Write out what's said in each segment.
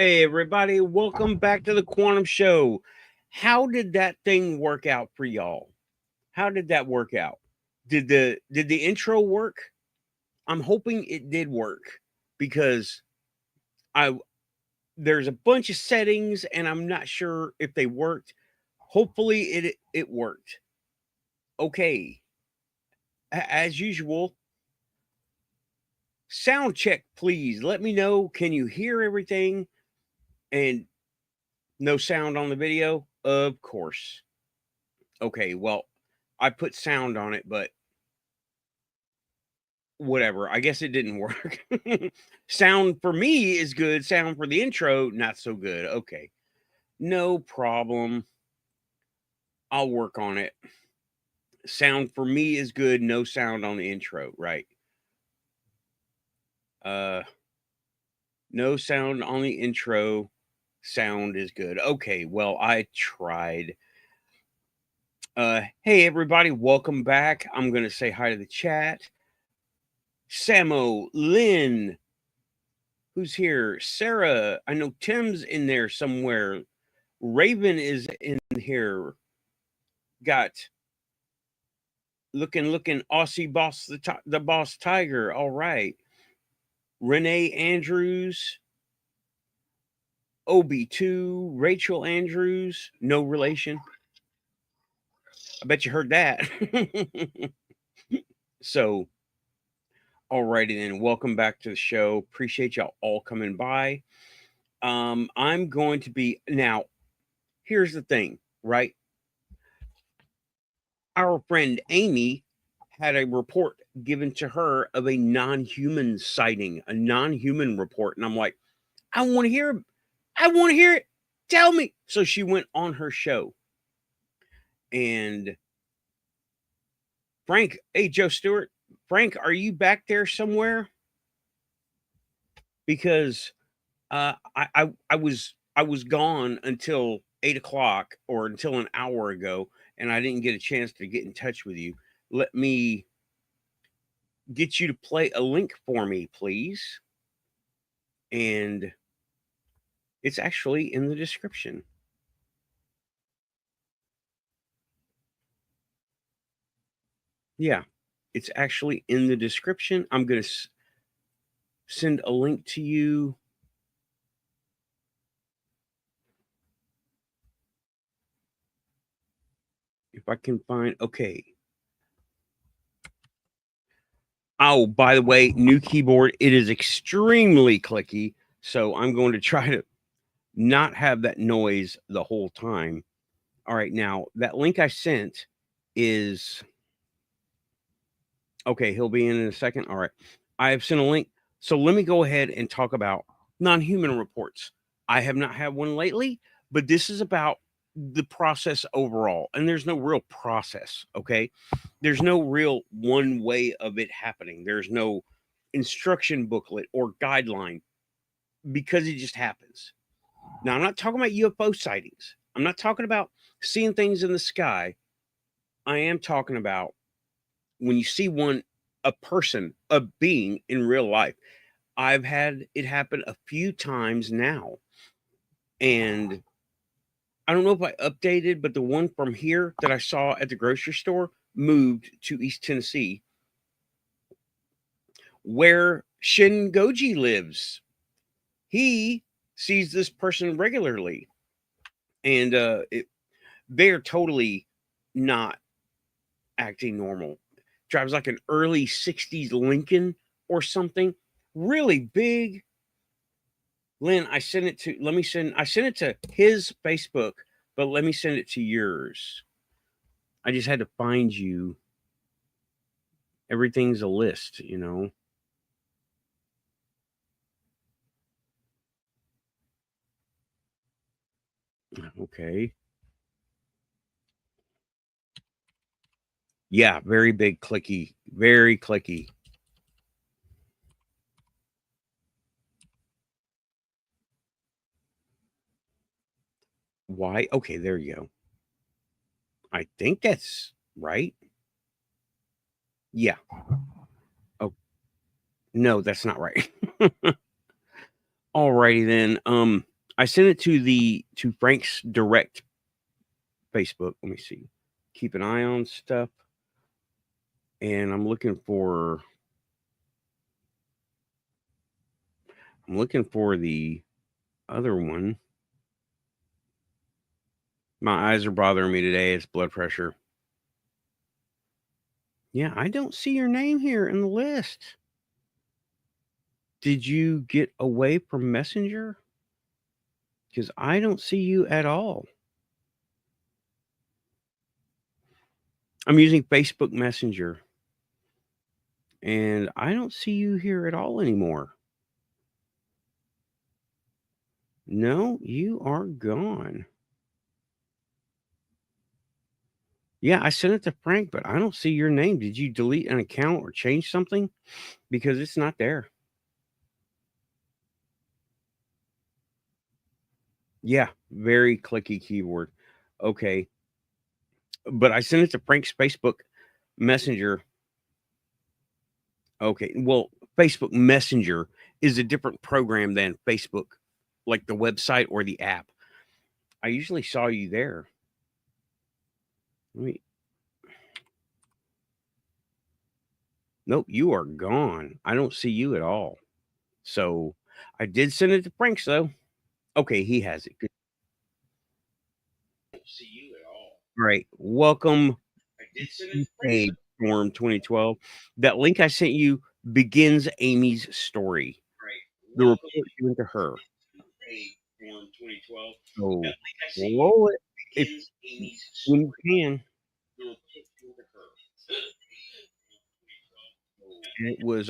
Hey everybody, welcome back to the Quantum Show. How did that thing work out for y'all? How did that work out? Did the intro work? I'm hoping it did work because I there's a bunch of settings and I'm not sure if they worked. Hopefully it worked. Okay. As usual, sound check please. Let me know, can you hear everything? And no sound on the video? Of course. Okay, well, I put sound on it, but whatever. I guess it didn't work. Sound for me is good. Sound for the intro, not so good. Okay, no problem. I'll work on it. Sound for me is good. No sound on the intro, right? Uh, no sound on the intro. Sound is good. Okay, well, I tried. Hey everybody, welcome back. I'm gonna say hi to the chat. Samo, Lynn, who's here? Sarah, I know Tim's in there somewhere. Raven is in here. Got looking Aussie boss, the boss tiger. All right. Renee Andrews, OB2, Rachel Andrews, no relation. I bet you heard that. So, alrighty then. Welcome back to the show. Appreciate y'all all coming by. I'm going to be now. Here's the thing, right? Our friend Amy had a report given to her of a non-human sighting, a non-human report. And I'm like, I want to hear it. I want to hear it. Tell me. So she went on her show. And Frank, hey, Joe Stewart, Frank, are you back there somewhere? Because I was gone until 8 o'clock or until an hour ago, and I didn't get a chance to get in touch with you. Let me get you to play a link for me, please. And it's actually in the description. Yeah, it's actually in the description. I'm going to send a link to you. If I can find, okay. Oh, by the way, new keyboard. It is extremely clicky. So I'm going to try to not have that noise the whole time. All right. Now, that link I sent is okay. He'll be in a second. All right. I have sent a link. So let me go ahead and talk about non human reports. I have not had one lately, but this is about the process overall. And there's no real process. Okay. There's no real one way of it happening. There's no instruction booklet or guideline because it just happens. Now, I'm not talking about UFO sightings. I'm not talking about seeing things in the sky. I am talking about when you see one, a person, a being in real life. I've had it happen a few times now. And I don't know if I updated, but the one from here that I saw at the grocery store moved to East Tennessee, where Shin Goji lives. He sees this person regularly. And they're totally not acting normal. Drives like an early 60s Lincoln or something. Really big. Lynn, I sent it to, I sent it to his Facebook, but let me send it to yours. I just had to find you. Everything's a list, you know. Okay. Yeah, very big, clicky, very clicky. Why? Okay, there you go. I think that's right. Yeah. Oh, no, that's not right. Alrighty then. I sent it to Frank's direct Facebook. Let me see. Keep an eye on stuff. And I'm looking for the other one. My eyes are bothering me today. It's blood pressure. Yeah, I don't see your name here in the list. Did you get away from Messenger? Because I don't see you at all. I'm using Facebook Messenger. And I don't see you here at all anymore. No, you are gone. Yeah, I sent it to Frank, but I don't see your name. Did you delete an account or change something? Because it's not there. Yeah, very clicky keyboard. Okay. But I sent it to Frank's Facebook Messenger. Okay. Well, Facebook Messenger is a different program than Facebook, like the website or the app. I usually saw you there. Let me. Nope, you are gone. I don't see you at all. So I did send it to Frank's though. Okay, he has it. Good. I don't see you at all. Right. Welcome. I did send it to Frank's. Storm 2012. That link I sent you begins Amy's story. Right. The report given to her. Storm 2012. So that link I sent roll it if when you can. The report given to her. It was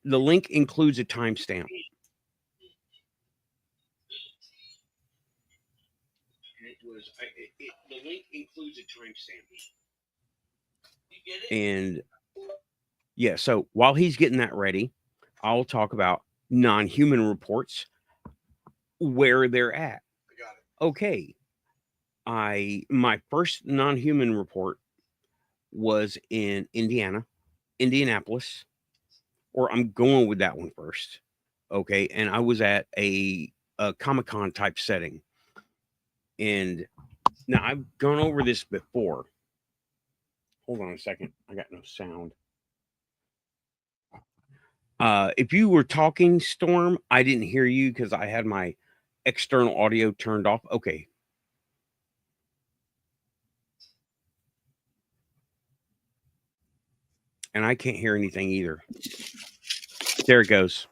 the link includes a timestamp. The link includes a timestamp. You get it? And yeah, so while he's getting that ready, I'll talk about non-human reports, where they're at. I got it. Okay. My first non-human report was in Indianapolis, or I'm going with that one first. Okay, and I was at a Comic-Con type setting. And now I've gone over this before. Hold on a second. I got no sound. If you were talking, Storm, I didn't hear you because I had my external audio turned off. Okay. And I can't hear anything either. There it goes.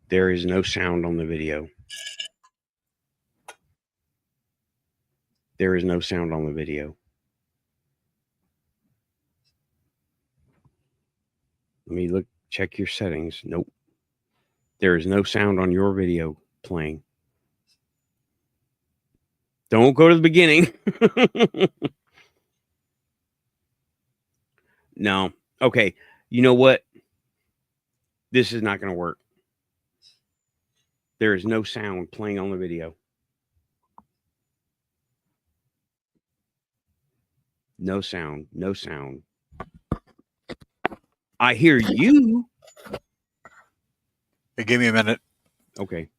There is no sound on the video. There is no sound on the video. Let me look, check your settings. Nope. There is no sound on your video playing. Don't go to the beginning. No. Okay. You know what? This is not going to work. There is no sound playing on the video. No sound. No sound. I hear you. Hey, give me a minute. Okay.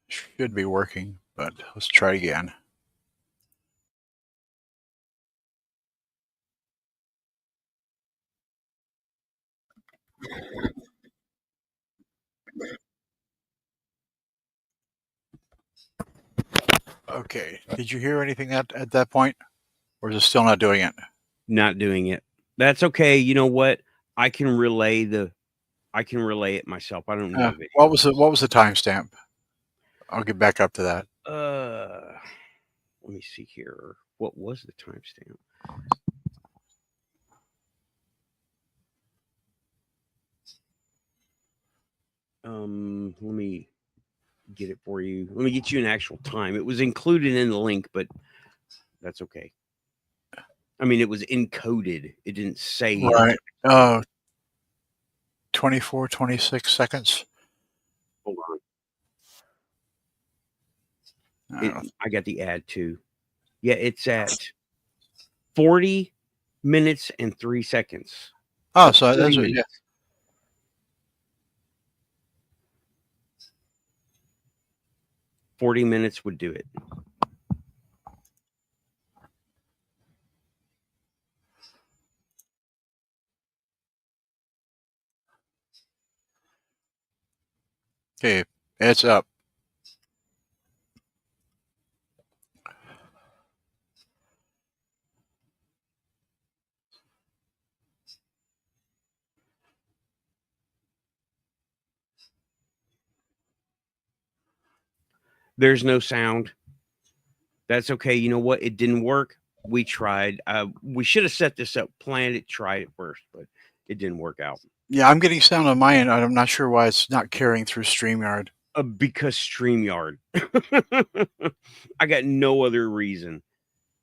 Should be working, but let's try again. Okay. Did you hear anything at that point? Or is it still not doing it? Not doing it. That's okay. You know what? I can relay it myself. I don't need a video. What was the timestamp? I'll get back up to that. Let me see here. What was the timestamp? Let me get it for you. Let me get you an actual time. It was included in the link, but that's okay. I mean, it was encoded. It didn't say Right. it. 24, 26 seconds. Hold on. I I got the ad too. Yeah, it's at 40 minutes and 3 seconds. Oh, so that's 40 what, yeah. minutes. 40 minutes would do it. Okay, it's up. There's no sound. That's okay. You know what? It didn't work. We tried. We should have set this up, planned it, tried it first, but it didn't work out. Yeah, I'm getting sound on my end. I'm not sure why it's not carrying through StreamYard. Because StreamYard. I got no other reason.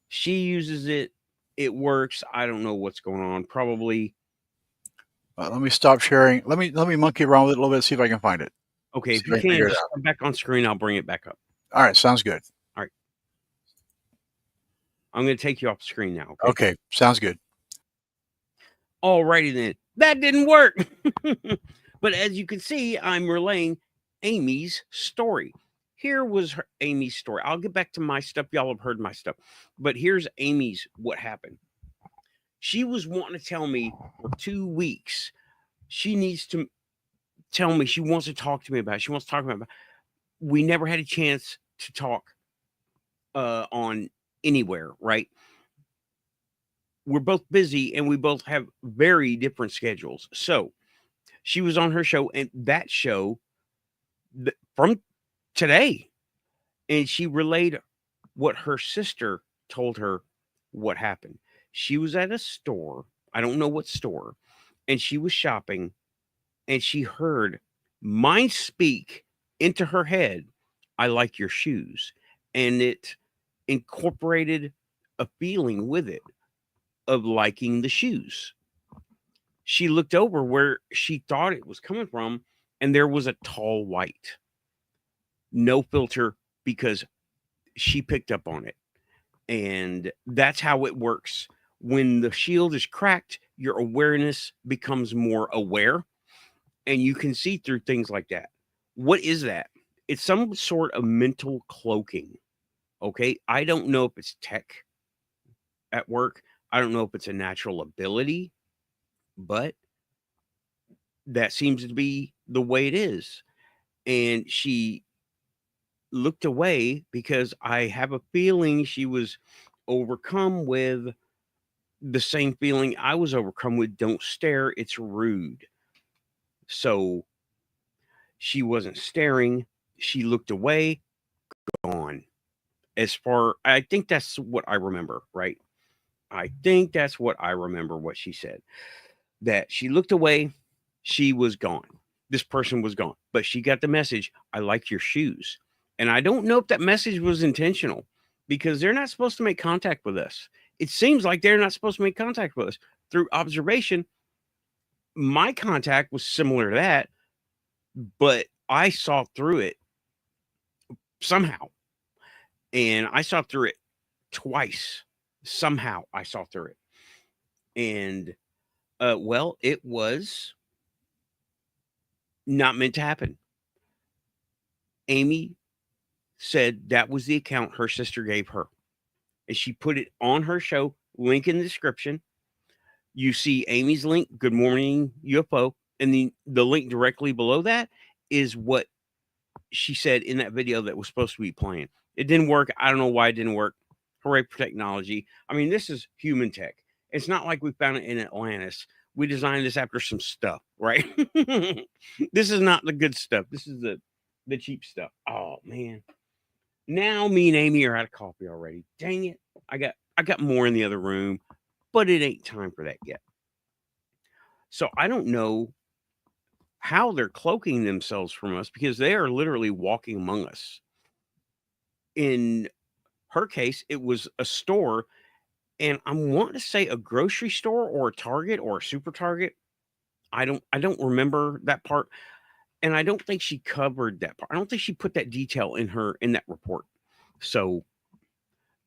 She uses it. It works. I don't know what's going on. Probably. Let me stop sharing. Let me monkey around with it a little bit, see if I can find it. Okay, See if you I can can, figure it just out. come back on screen. I'll bring it back up. All right, sounds good. I'm going to take you off the screen now. Okay. Okay, sounds good. Alrighty then. That didn't work. But as you can see, I'm relaying Amy's story. Here was Amy's story. I'll get back to my stuff. Y'all have heard my stuff. But here's Amy's what happened. She was wanting to tell me for 2 weeks. She needs to tell me. She wants to talk to me about it. She wants to talk about it. We never had a chance to talk on anywhere, right? We're both busy and we both have very different schedules. So she was on her show, and that show from today, and she relayed what her sister told her what happened. She was at a store. I don't know what store, and she was shopping, and she heard mind speak into her head, "I like your shoes," and it incorporated a feeling with it of liking the shoes. She looked over where she thought it was coming from, and there was a tall white. No filter, because she picked up on it. And that's how it works. When the shield is cracked, your awareness becomes more aware, and you can see through things like that. What is that? It's some sort of mental cloaking. Okay. I don't know if it's tech at work. I don't know if it's a natural ability, but that seems to be the way it is. And she looked away because I have a feeling she was overcome with the same feeling I was overcome with. Don't stare, it's rude. So she wasn't staring. She looked away, gone. I think that's what I remember, right? I think that's what I remember what she said. That she looked away, she was gone. This person was gone. But she got the message, "I like your shoes." And I don't know if that message was intentional, because they're not supposed to make contact with us. It seems like they're not supposed to make contact with us. Through observation, my contact was similar to that, but I saw through it somehow. And I saw through it twice. Somehow I saw through it. And well, it was not meant to happen. Amy said that was the account her sister gave her. And she put it on her show, link in the description. You see Amy's link, Good Morning UFO, and the link directly below that is what she said in that video that was supposed to be playing. It didn't work. I don't know why it didn't work. Hooray for technology. I mean, this is human tech. It's not like we found it in Atlantis. We designed this after some stuff, right? This is not the good stuff. This is the cheap stuff. Oh man. Now me and Amy are out of coffee already. Dang it. I got more in the other room, but it ain't time for that yet. So I don't know how they're cloaking themselves from us, because they are literally walking among us. In her case, it was a store, and I want to say a grocery store or a Target or a Super Target. I don't remember that part, and I don't think she covered that part. I don't think she put that detail in that report. So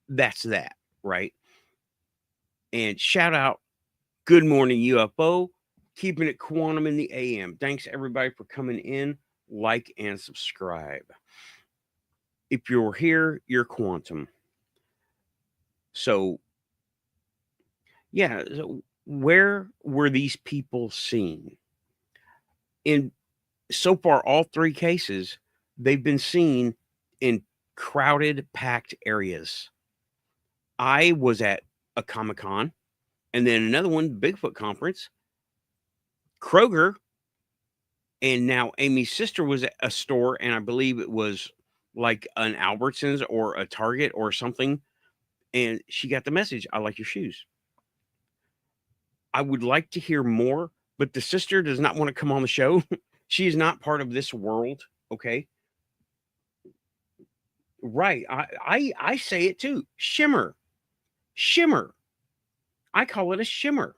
that's that, right? And shout out, good morning UFO, keeping it quantum in the AM. Thanks everybody for coming in. Like and subscribe. If you're here, you're quantum. So yeah, so where were these people seen? In so far, all three cases, they've been seen in crowded, packed areas. I was at a Comic-Con, and then another one, Bigfoot conference, Kroger, and now Amy's sister was at a store, and I believe it was like an Albertsons or a Target or something, and she got the message, "I like your shoes." I would like to hear more, but the sister does not want to come on the show. She is not part of this world, okay? Right. I say it too. Shimmer. Shimmer. I call it a shimmer.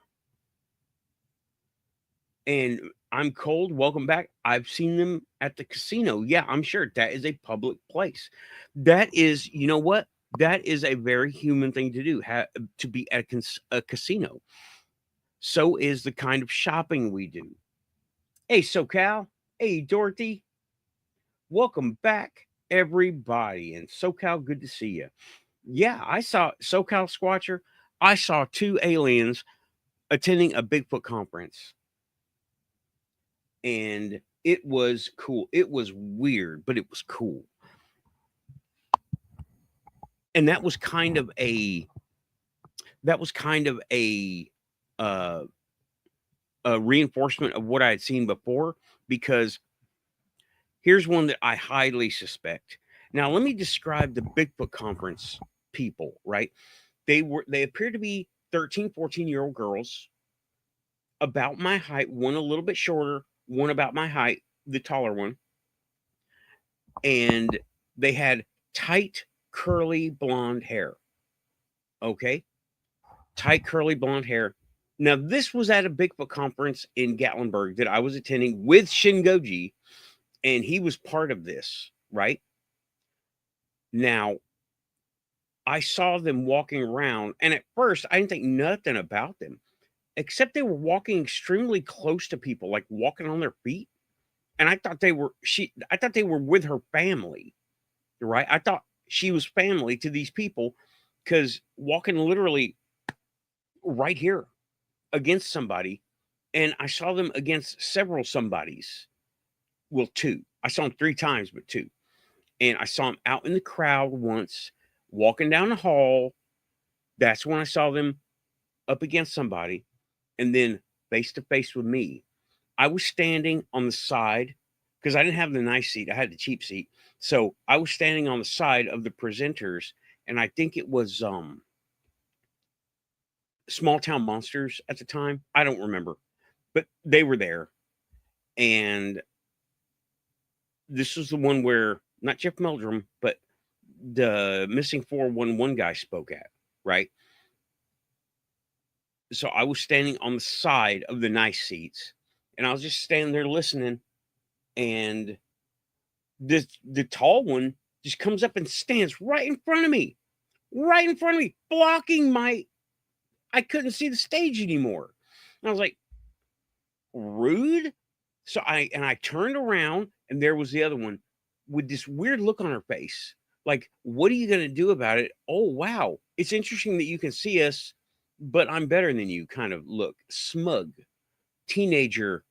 And I'm cold. Welcome back. I've seen them at the casino. Yeah, I'm sure that is a public place. That is, you know what? That is a very human thing to do, to be at a casino. So is the kind of shopping we do. Hey, SoCal. Hey, Dorothy. Welcome back, everybody. And SoCal, good to see you. Yeah, I saw SoCal Squatcher. I saw two aliens attending a Bigfoot conference. And it was cool. It was weird, but it was cool. And that was kind of a uh a reinforcement of what I had seen before, because here's one that I highly suspect. Now, let me describe the Bigfoot conference people, right? They appear to be 13, 14-year-old girls about my height, one a little bit shorter, one about my height, the taller one. And they had tight, curly blonde hair. Okay. Tight, curly blonde hair. Now, this was at a Bigfoot conference in Gatlinburg that I was attending with Shingoji, and he was part of this, right? Now, I saw them walking around, and at first I didn't think nothing about them, except they were walking extremely close to people, like walking on their feet. And I thought they were with her family, right? I thought she was family to these people, because walking literally right here against somebody, and I saw them against several somebodies. Well, two. I saw them 3 times, but two. And I saw them out in the crowd once, walking down the hall. That's when I saw them up against somebody, and then face to face with me. I was standing on the side because I didn't have the nice seat. I had the cheap seat. So I was standing on the side of the presenters, and I think it was Small Town Monsters at the time. I don't remember, but they were there. And this was the one where not Jeff Meldrum, but the missing 411 guy spoke at, right? So I was standing on the side of the nice seats, and I was just standing there listening. And the tall one just comes up and stands right in front of me, blocking I couldn't see the stage anymore. And I was like, rude. So I turned around, and there was the other one with this weird look on her face. Like, what are you going to do about it? Oh, wow. It's interesting that you can see us, but I'm better than you kind of look. Smug, teenager,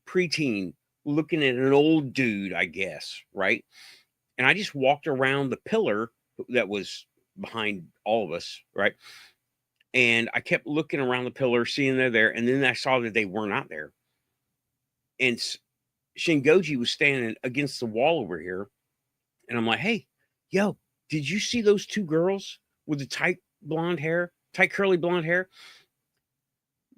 preteen, looking at an old dude, I guess, right? And I just walked around the pillar that was behind all of us, right? And I kept looking around the pillar, seeing they're there, and then I saw that they were not there. And Shingoji was standing against the wall over here, and I'm like, "Hey, yo, did you see those two girls with the tight curly blonde hair?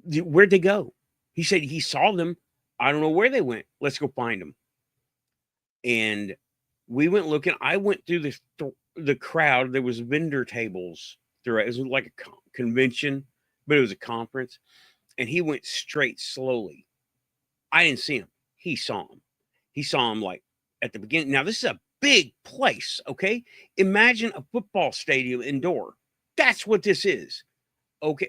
Where'd they go?" He said he saw them I don't know where they went. Let's go find them. And we went looking. I went through the crowd. There was vendor tables throughout. It was like a convention, but it was a conference. And he went straight slowly. I didn't see him. He saw him. He saw him like at the beginning. Now, this is a big place, okay? Imagine a football stadium indoor. That's what this is. Okay,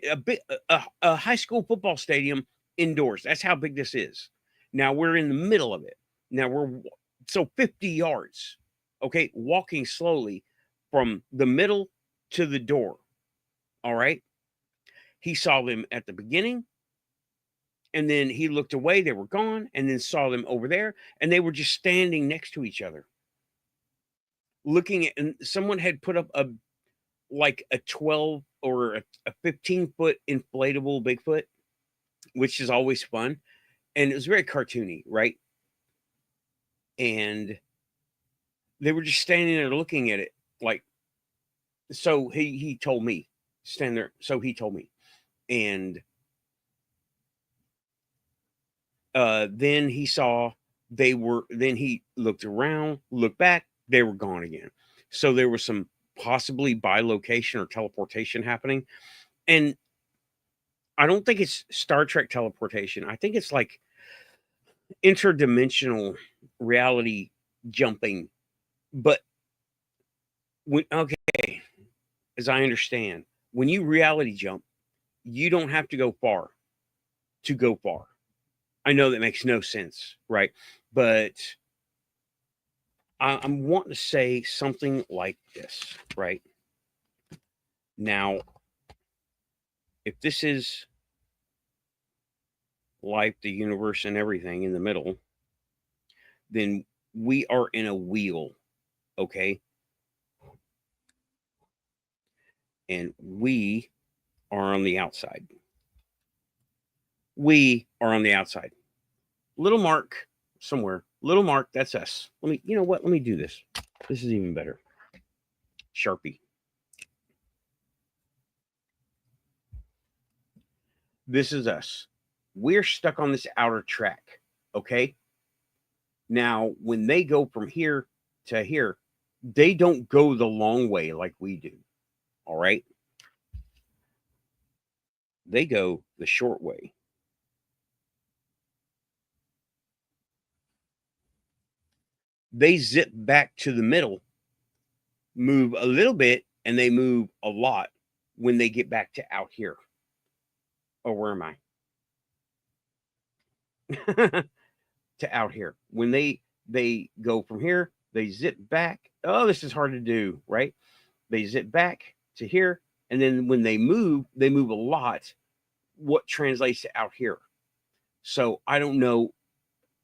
a high school football stadium indoors. That's how big this is. Now we're in the middle of it. Now we're so 50 yards. Okay, walking slowly from the middle to the door. All right. He saw them at the beginning, and then he looked away. They were gone, and then saw them over there, and they were just standing next to each other, looking at. And someone had put up a 12 or a 15-foot inflatable Bigfoot, which is always fun. And it was very cartoony, right? And they were just standing there looking at it like, so he told me, stand there. So he told me. And then he saw then he looked around, looked back, they were gone again. So there was some possibly bilocation or teleportation happening. And I don't think it's Star Trek teleportation. I think it's like interdimensional reality jumping. But okay, as I understand, when you reality jump, you don't have to go far to go far. I know that makes no sense, right? But I'm wanting to say something like this, right? Now, if this is life, the universe, and everything in the middle, then we are in a wheel, okay? And we are on the outside. We are on the outside. Little mark somewhere. Little mark, that's us. You know what? Let me do this. This is even better. Sharpie. This is us. We're stuck on this outer track, okay? Now, when they go from here to here, they don't go the long way like we do, all right? They go the short way. They zip back to the middle, move a little bit, and they move a lot when they get back to out here. Oh, where am I? To out here. When they go from here, they zip back. Oh, this is hard to do, right? They zip back to here, and then when they move a lot, what translates to out here. So I don't know.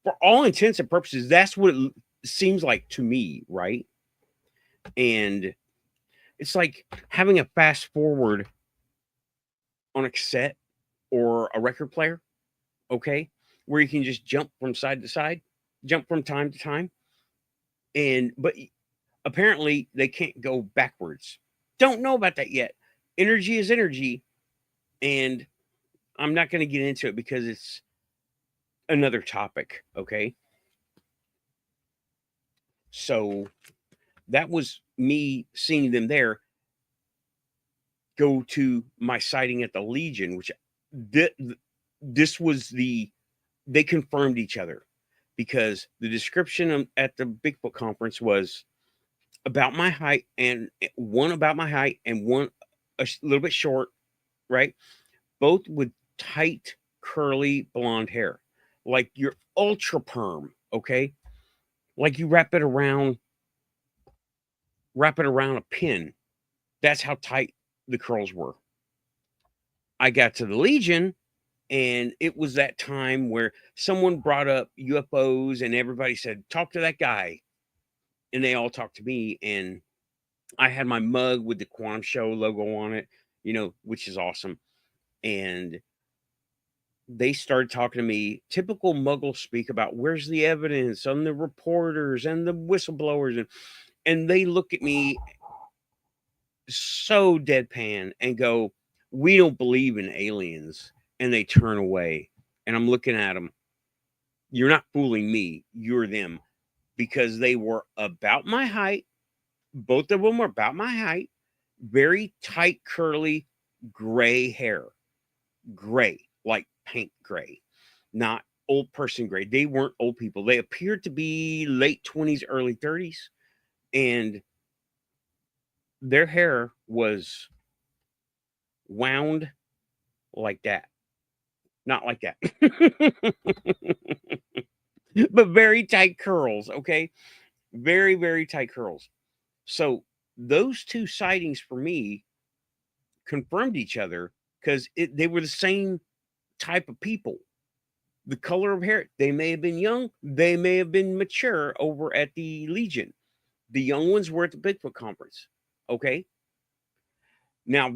For all intents and purposes, that's what it seems like to me, right? And it's like having a fast forward on a cassette or a record player, okay, where you can just jump from side to side, jump from time to time. But apparently they can't go backwards. Don't know about that yet. Energy is energy, and I'm not going to get into it because it's another topic, okay? So that was me seeing them there. Go to my sighting at the Legion, which this was they confirmed each other, because the description at the Bigfoot conference was about my height, and one about my height and one a little bit short, right? Both with tight, curly blonde hair, like your ultra perm, okay? Like you wrap it around a pin. That's how tight the curls were. I got to the Legion, and it was that time where someone brought up UFOs, and everybody said, talk to that guy. And they all talked to me, and I had my mug with the Quantum Show logo on it, which is awesome. And they started talking to me, typical Muggle speak, about where's the evidence on the reporters and the whistleblowers. And they look at me so deadpan and go, we don't believe in aliens. And they turn away. And I'm looking at them. You're not fooling me. You're them, because they were about my height. Both of them were about my height. Very tight, curly, gray hair. Gray, like paint gray, not old person gray. They weren't old people. They appeared to be late 20s, early 30s. And their hair was wound like that. Not like that. But very tight curls, okay? Very, very tight curls. So those two sightings for me confirmed each other, because they were the same type of people. The color of hair, they may have been young, they may have been mature over at the Legion. The young ones were at the Bigfoot conference. Okay. Now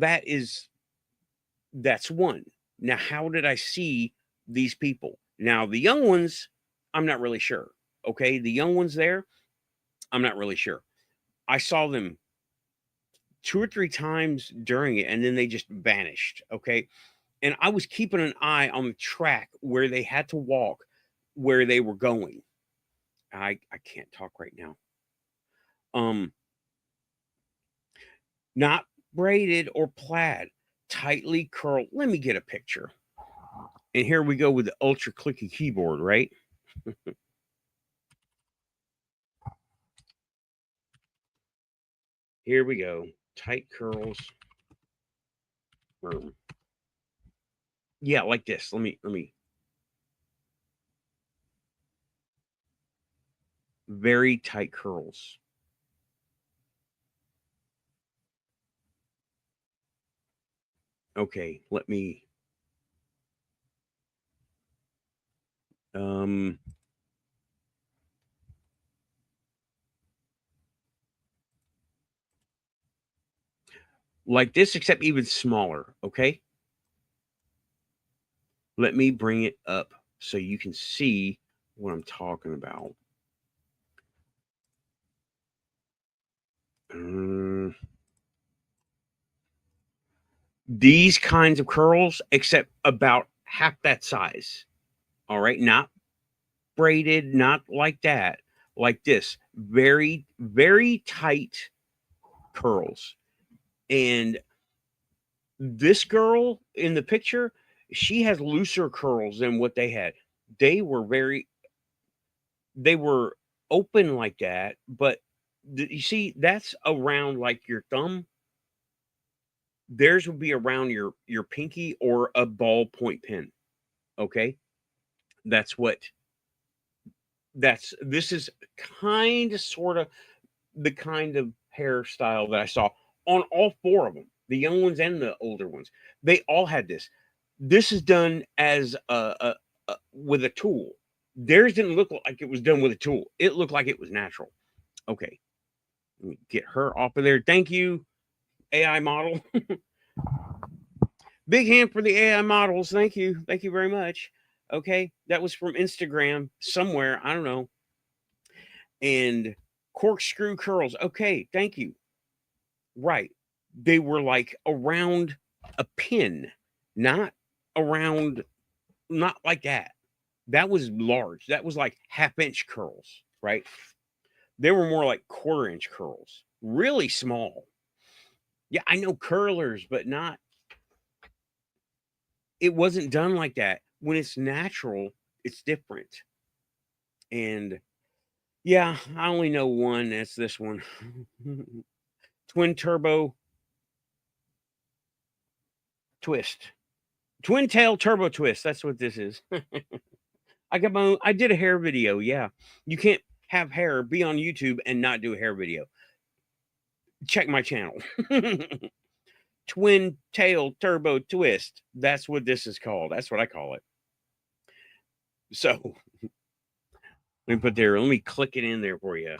that's one. Now, how did I see these people? Now, the young ones, I'm not really sure. Okay. The young ones there, I'm not really sure. I saw them 2 or 3 times during it, and then they just vanished. Okay. And I was keeping an eye on the track where they had to walk, where they were going. I can't talk right now. Not braided or plaid, tightly curled. Let me get a picture. And here we go with the ultra clicky keyboard, right? Here we go. Tight curls. Yeah, like this. Let me. Very tight curls. Okay, let me. Like this, except even smaller. Okay. Let me bring it up so you can see what I'm talking about. These kinds of curls, except about half that size. All right. Not braided, not like that, like this. Very, very tight curls. And this girl in the picture, she has looser curls than what they had. They were open like that, but you see, that's around like your thumb. Theirs would be around your pinky or a ballpoint pen. Okay. That's what this is kind of sort of the kind of hairstyle that I saw on all 4 of them, the young ones and the older ones. They all had this. This is done as a with a tool. Theirs didn't look like it was done with a tool. It looked like it was natural. Okay, let me get her off of there. Thank you, AI model. Big hand for the AI models. Thank you. Thank you very much. Okay, that was from Instagram somewhere. I don't know. And corkscrew curls. Okay, thank you. Right. They were like around a pin, not around, not like that. That was large. That was like half-inch curls, right? They were more like quarter-inch curls, really small. Yeah, I know curlers, but not, it wasn't done like that. When it's natural, it's different. And yeah, I only know one. That's this one. Twin turbo twist. Twin tail turbo twist. That's what this is. I did a hair video. Yeah. You can't have hair, be on YouTube and not do a hair video. Check my channel. Twin tail turbo twist. That's what this is called. That's what I call it. So let me put there. Let me click it in there for you.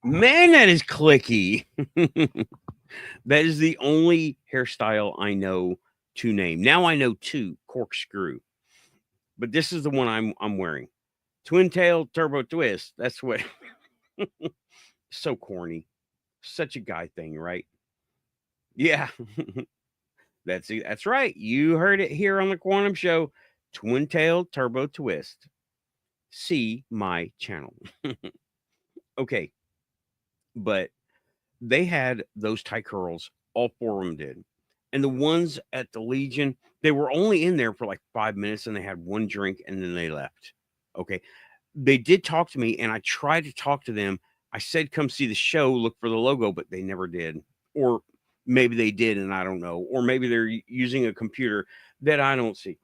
Man, that is clicky. That is the only hairstyle I know to name. Now I know 2, corkscrew. But this is the one I'm wearing. Twin tail turbo twist. That's what. So corny. Such a guy thing, right? Yeah. That's right. You heard it here on the Quantum Show. Twin Tail Turbo Twist. See my channel. Okay. But they had those tight curls. All four of them did. And the ones at the Legion, they were only in there for like 5 minutes and they had one drink and then they left. Okay. They did talk to me and I tried to talk to them. I said, come see the show, look for the logo, but they never did. Or maybe they did and I don't know. Or maybe they're using a computer that I don't see.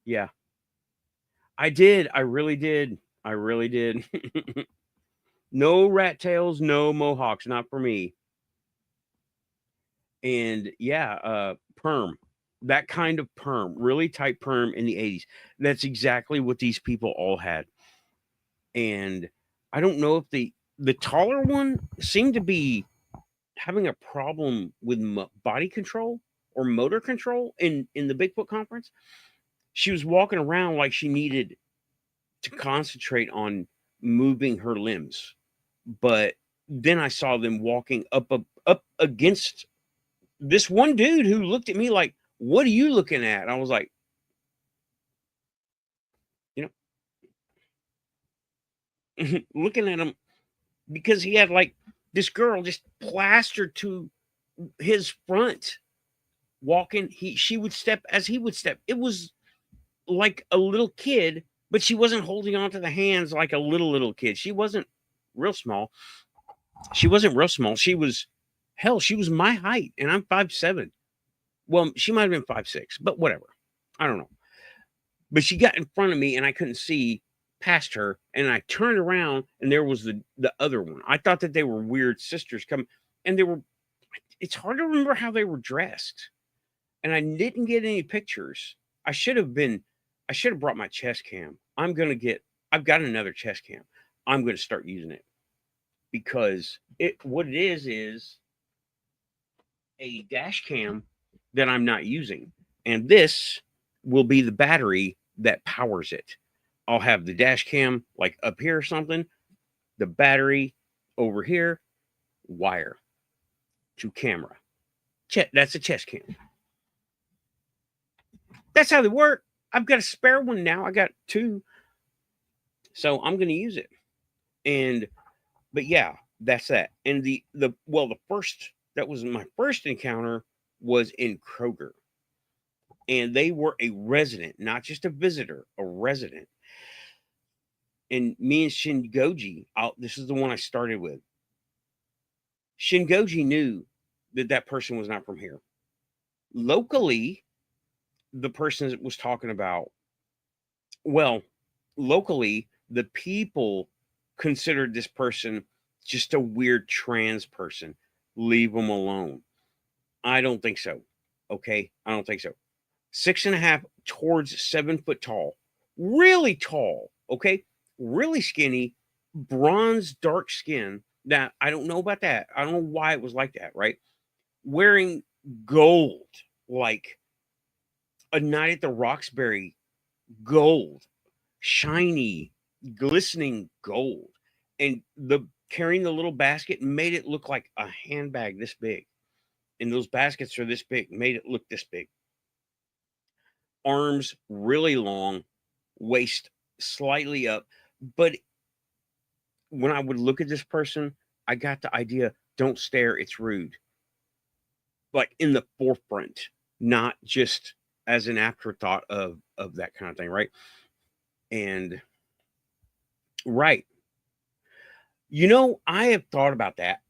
Yeah, I did. I really did. I really did. No rat tails, no mohawks, not for me. And yeah, perm, that kind of perm, really tight perm in the 80s. That's exactly what these people all had. And I don't know if the taller one seemed to be having a problem with body control or motor control in the Bigfoot conference. She was walking around like she needed to concentrate on moving her limbs. But then I saw them walking up against this one dude who looked at me like, "What are you looking at?" And I was like, you know, looking at him because he had like this girl just plastered to his front, walking. She would step as he would step. It was like a little kid, but she wasn't holding on to the hands like a little kid. She wasn't real small. She wasn't real small. She was hell. She was my height, and I'm 5'7". Well, she might have been 5'6", but whatever. I don't know. But she got in front of me and I couldn't see past her. And I turned around and there was the other one. I thought that they were weird sisters coming, and they were, it's hard to remember how they were dressed. And I didn't get any pictures. I should have brought my chest cam. I've got another chest cam. I'm going to start using it because what it is a dash cam that I'm not using. And this will be the battery that powers it. I'll have the dash cam like up here or something, the battery over here, wire to camera. That's a chest cam. That's how they work. I've got a spare one now. I got two. So I'm going to use it. But yeah, that's that. And the first, that was my first encounter was in Kroger. And they were a resident, not just a visitor, a resident. And me and Shingoji, this is the one I started with. Shingoji knew that person was not from here. Locally, the person that was talking about, well, locally, the people considered this person just a weird trans person. Leave them alone. I don't think so. Okay. I don't think so. 6.5 towards 7 foot tall. Really tall. Okay. Really skinny, bronze, dark skin. Now, I don't know about that. I don't know why it was like that, right? Wearing gold, like a night at the Roxbury, gold, shiny, glistening gold. And carrying the little basket made it look like a handbag this big. And those baskets are this big, made it look this big. Arms really long, waist slightly up. But when I would look at this person, I got the idea, don't stare, it's rude. Like in the forefront, not just as an afterthought of that kind of thing, right? And right. I have thought about that.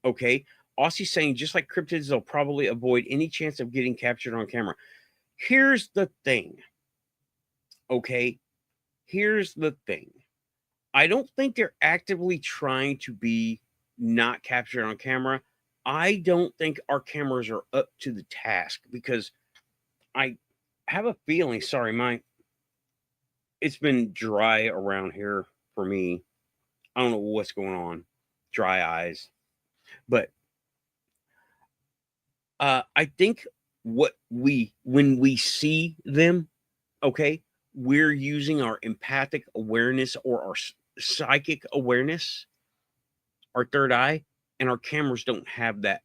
Okay. Aussie's saying, just like cryptids, they'll probably avoid any chance of getting captured on camera. Here's the thing. Okay. Here's the thing. I don't think they're actively trying to be not captured on camera. I don't think our cameras are up to the task because I have a feeling, sorry, it's been dry around here for me. I don't know what's going on. Dry eyes. But I think when we see them, okay, we're using our empathic awareness or our psychic awareness, our third eye, and our cameras don't have that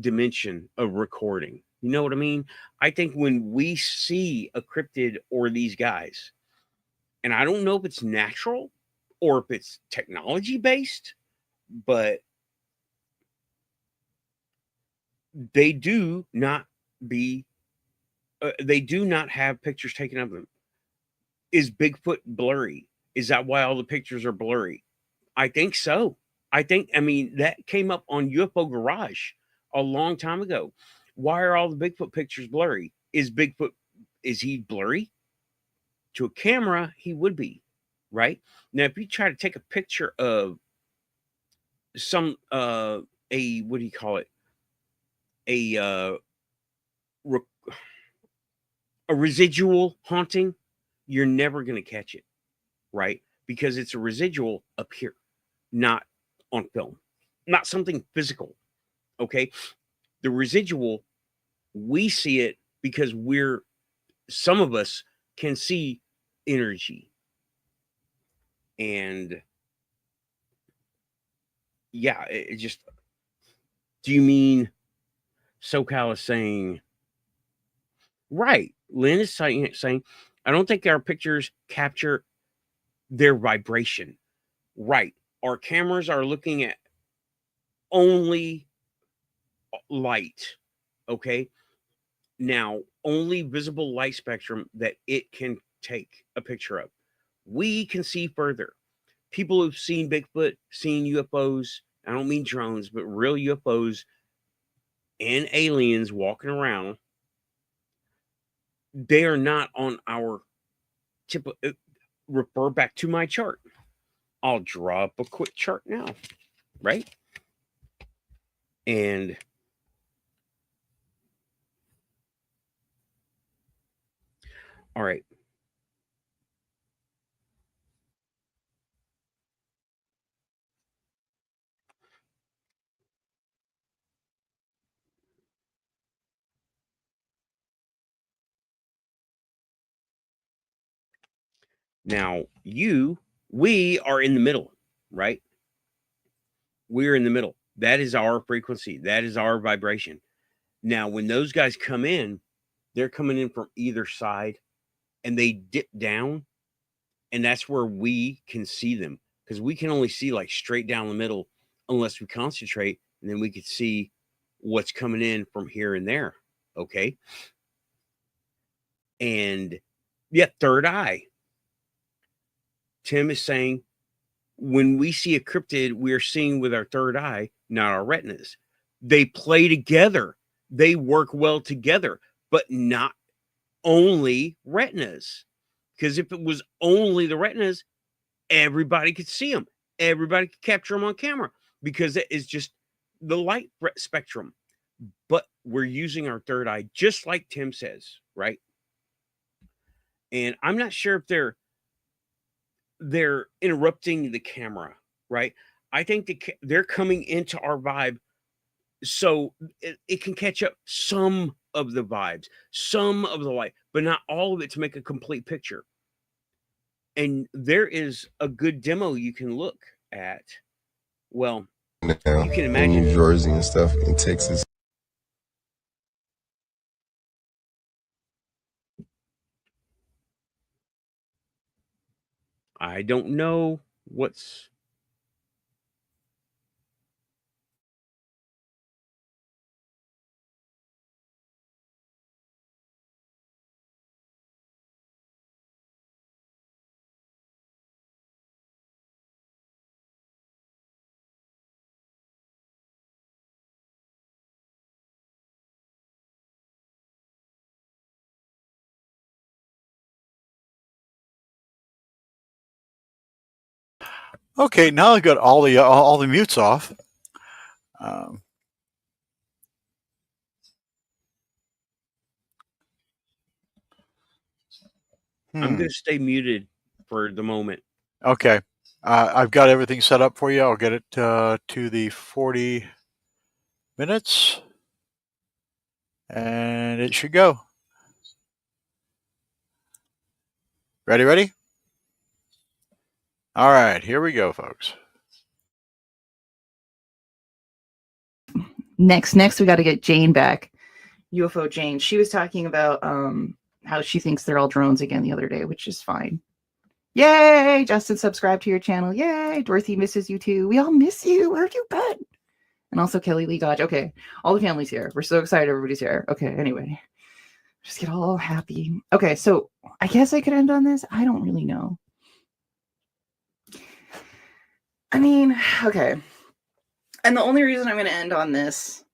dimension of recording. You know what I mean? I think when we see a cryptid or these guys, and I don't know if it's natural or if it's technology based, but they do not be they do not have pictures taken of them. Is Bigfoot blurry? Is that why all the pictures are blurry? I think so. I mean, that came up on UFO Garage a long time ago. Why are all the Bigfoot pictures blurry? Is he blurry? To a camera, he would be, right? Now, if you try to take a picture of some, a, what do you call it? A, re- a residual haunting, you're never going to catch it, right? Because it's a residual up here, not on film, not something physical. Okay. The residual, we see it because some of us can see energy. And yeah, it just, do you mean SoCal is saying, right? Lynn is saying, I don't think our pictures capture their vibration. Right. Our cameras are looking at only light. Okay. Now, only visible light spectrum that it can take a picture of. We can see further. People who've seen Bigfoot, seen UFOs, I don't mean drones, but real UFOs and aliens walking around, they are not on our tip. Refer back to my chart. I'll draw up a quick chart now, right? And all right. Now, we are in the middle, right? We're in the middle. That is our frequency. That is our vibration. Now, when those guys come in, they're coming in from either side and they dip down. And that's where we can see them because we can only see like straight down the middle unless we concentrate. And then we could see what's coming in from here and there. Okay. And yeah, third eye. Tim is saying when we see a cryptid, we're seeing with our third eye, not our retinas. They play together, they work well together, but not only retinas. Because if it was only the retinas, everybody could see them, everybody could capture them on camera because it is just the light spectrum. But we're using our third eye, just like Tim says, right? And I'm not sure if they're interrupting the camera, right? I think they're coming into our vibe so it can catch up some of the vibes, some of the light, but not all of it to make a complete picture. And there is a good demo you can look at. Well, now you can in imagine. New Jersey and stuff in Texas. I don't know what's. Okay, now I've got all the mutes off. Um, I'm hmm. going to stay muted for the moment. Okay, I've got everything set up for you. I'll get it to the 40 minutes, and it should go. Ready? All right, here we go, folks. Next, we got to get Jane back. UFO Jane. She was talking about how she thinks they're all drones again the other day, which is fine. Yay! Justin subscribed to your channel. Yay! Dorothy misses you too. We all miss you. Where have you been? And also Kelly Lee Godge. Okay, all the family's here. We're so excited everybody's here. Okay, anyway. Just get all happy. Okay, so I guess I could end on this. I don't really know. I mean, okay. And the only reason I'm going to end on this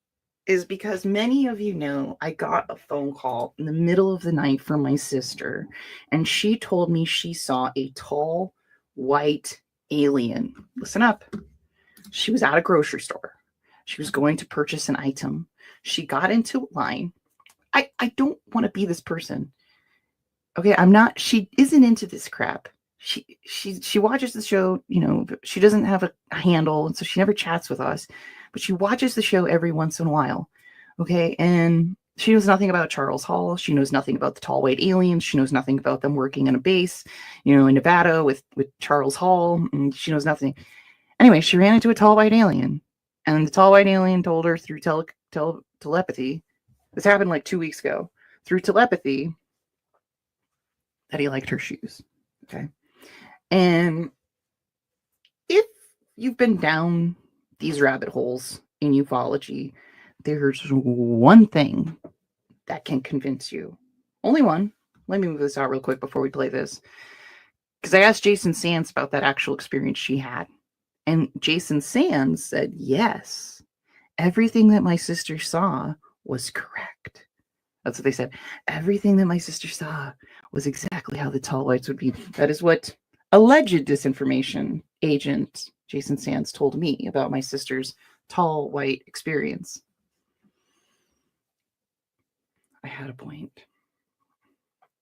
is because many of you know I got a phone call in the middle of the night from my sister, and she told me she saw a tall, white alien. Listen up. She was at a grocery store. She was going to purchase an item. She got into a line. I don't want to be this person. Okay, I'm not. She isn't into this crap. She watches the show, you know, she doesn't have a handle, and so she never chats with us, but she watches the show every once in a while. Okay, and she knows nothing about Charles Hall. She knows nothing about the tall white aliens. She knows nothing about them working in a base, you know, in Nevada with Charles Hall, and she knows nothing. Anyway, she ran into a tall white alien, and the tall white alien told her through telepathy. This happened like 2 weeks ago. Through telepathy, that he liked her shoes. Okay. And if you've been down these rabbit holes in ufology, there's one thing that can convince you. Only one. Let me move this out real quick before we play this. Because I asked Jason Sands about that actual experience she had. And Jason Sands said, yes, everything that my sister saw was correct. That's what they said. Everything that my sister saw was exactly how the tall whites would be. That is what alleged disinformation agent Jason Sands told me about my sister's tall white experience. I had a point.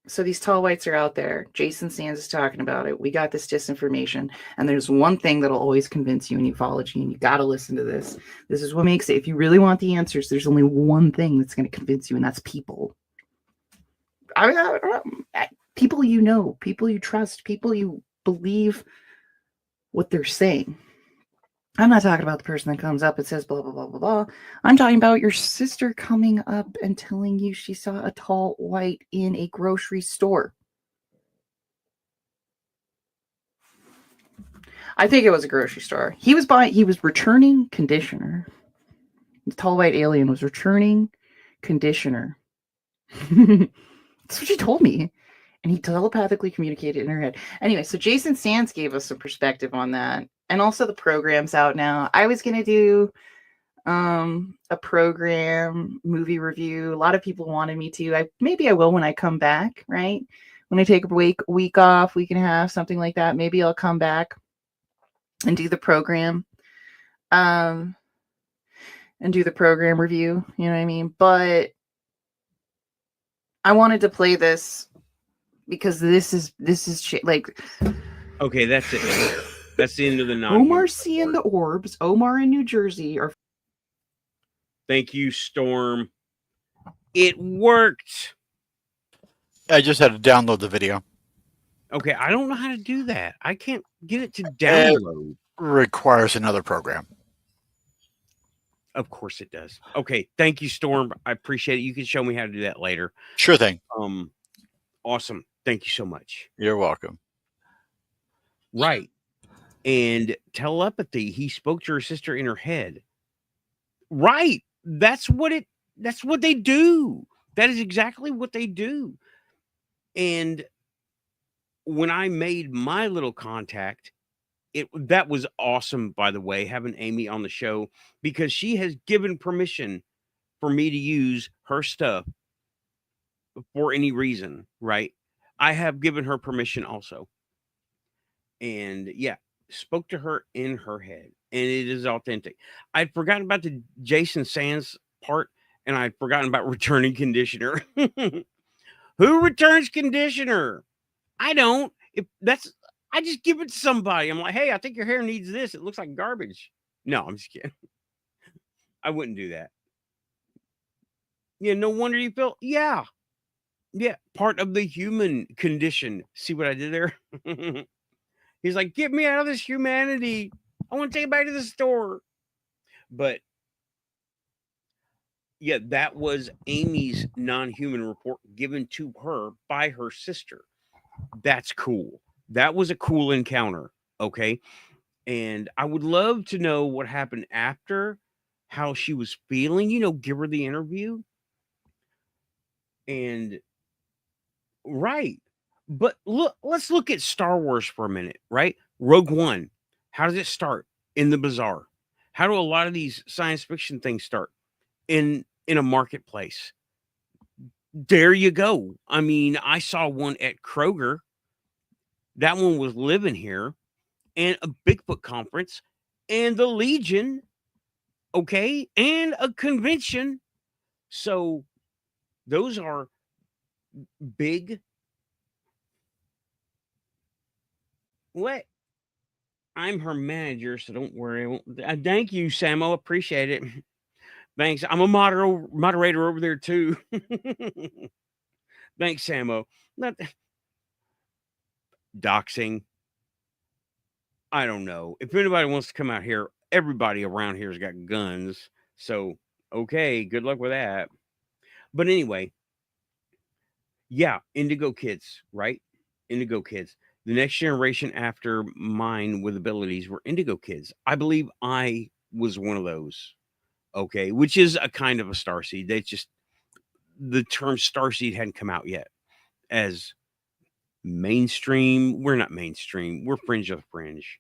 So these tall whites are out there. Jason Sands is talking about it. We got this disinformation. And there's one thing that'll always convince you in ufology, and you got to listen to this. This is what makes it. If you really want the answers, there's only one thing that's going to convince you, and that's people. People you know, people you trust, people you believe what they're saying. I'm not talking about the person that comes up and says blah, blah, blah, blah, blah. I'm talking about your sister coming up and telling you she saw a tall white in a grocery store. I think it was a grocery store. He was returning conditioner. The tall white alien was returning conditioner. That's what she told me. And he telepathically communicated in her head. Anyway, so Jason Sands gave us some perspective on that. And also the program's out now. I was going to do a program movie review. A lot of people wanted me to. Maybe I will when I come back, right? When I take a week off, week and a half, something like that. Maybe I'll come back and do the program. And do the program review. You know what I mean? But I wanted to play this because this is like... Okay, that's it. That's the end of the non. Omar seeing the orbs. Omar in New Jersey are. Thank you, Storm. It worked. I just had to download the video. Okay, I don't know how to do that. I can't get it to download. It requires another program. Of course it does. Okay, thank you, Storm. I appreciate it. You can show me how to do that later. Sure thing. Awesome. Thank you so much. You're welcome. Right. And telepathy, he spoke to her sister in her head. Right. That's what they do. That is exactly what they do. And when I made my little contact, that was awesome, by the way, having Amy on the show, because she has given permission for me to use her stuff for any reason, right? I have given her permission also. And yeah, spoke to her in her head, and it is authentic. I'd forgotten about the Jason Sands part, and I'd forgotten about returning conditioner. Who returns conditioner? I don't. I just give it to somebody. I'm like, hey, I think your hair needs this. It looks like garbage. No, I'm just kidding. I wouldn't do that. Yeah, no wonder you feel. Yeah, part of the human condition. See what I did there? He's like, get me out of this humanity. I want to take it back to the store. But Yeah, that was Amy's non-human report given to her by her sister. That's cool. That was a cool encounter. Okay. And I would love to know what happened after, how she was feeling, give her the interview. And right. But let's look at Star Wars for a minute, right? Rogue One. How does it start? In the bazaar. How do a lot of these science fiction things start? In a marketplace. There you go. I mean, I saw one at Kroger. That one was living here, and a Bigfoot conference, and the Legion, okay, and a convention. So those are big. What? I'm her manager, so don't worry. Thank you, Samo. Appreciate it. Thanks. I'm a moderator over there too. Thanks, Samo. Not doxing. I don't know. If anybody wants to come out here, everybody around here's got guns. So, okay, good luck with that. But anyway, yeah, Indigo Kids, right? Indigo Kids. The next generation after mine with abilities were Indigo Kids. I believe I was one of those. Okay, which is a kind of a starseed. The term starseed hadn't come out yet as mainstream. We're not mainstream. We're fringe of the fringe.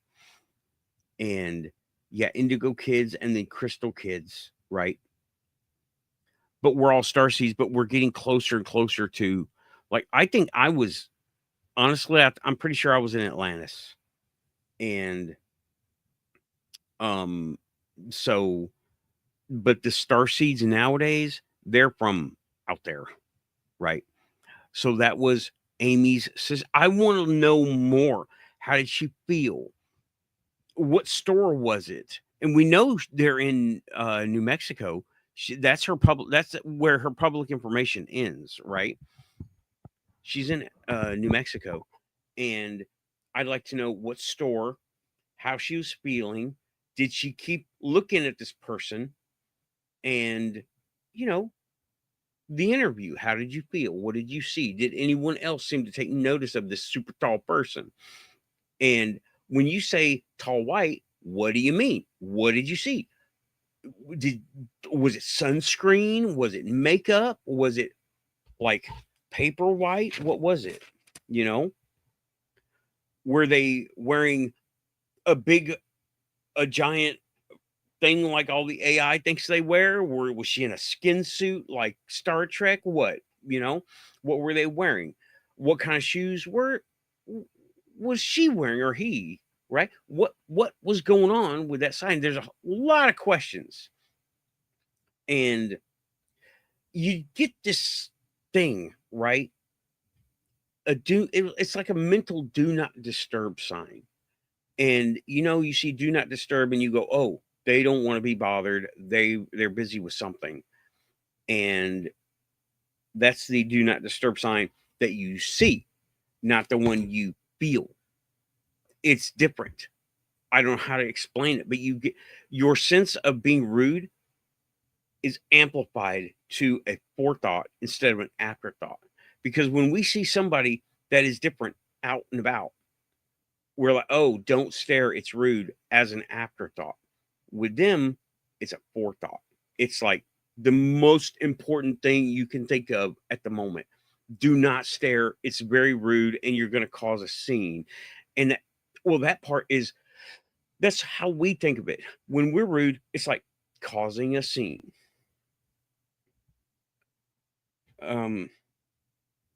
And yeah, Indigo Kids and then Crystal Kids, right? But we're all starseeds, but we're getting closer and closer to, like, I think I was, honestly, I'm pretty sure I was in Atlantis. And so, but the starseeds nowadays, they're from out there, right? So that was Amy's sister. I want to know more. How did she feel? What store was it? And we know they're in New Mexico. That's her public. That's where her public information ends, right? She's in New Mexico, and I'd like to know what store, how she was feeling. Did she keep looking at this person? And you know, the interview. How did you feel? What did you see? Did anyone else seem to take notice of this super tall person? And when you say tall white, what do you mean? What did you see? Did Was it sunscreen? Was it makeup? Was it like paper white? What was it? You know, were they wearing a giant thing like all the AI thinks they wear? Or was she in a skin suit like Star Trek? What, what were they wearing? What kind of shoes was she wearing, or he? Right? What was going on with that sign? There's a lot of questions, and you get this thing, right? It's like a mental do not disturb sign. And you see do not disturb and you go, oh, they don't want to be bothered. They're busy with something. And that's the do not disturb sign that you see, not the one you feel. It's different. I don't know how to explain it, but you get your sense of being rude is amplified to a forethought instead of an afterthought. Because when we see somebody that is different out and about, we're like, oh, don't stare, it's rude, as an afterthought. With them, it's a forethought. It's like the most important thing you can think of at the moment. Do not stare. It's very rude and you're going to cause a scene. And that part that's how we think of it. When we're rude, it's like causing a scene.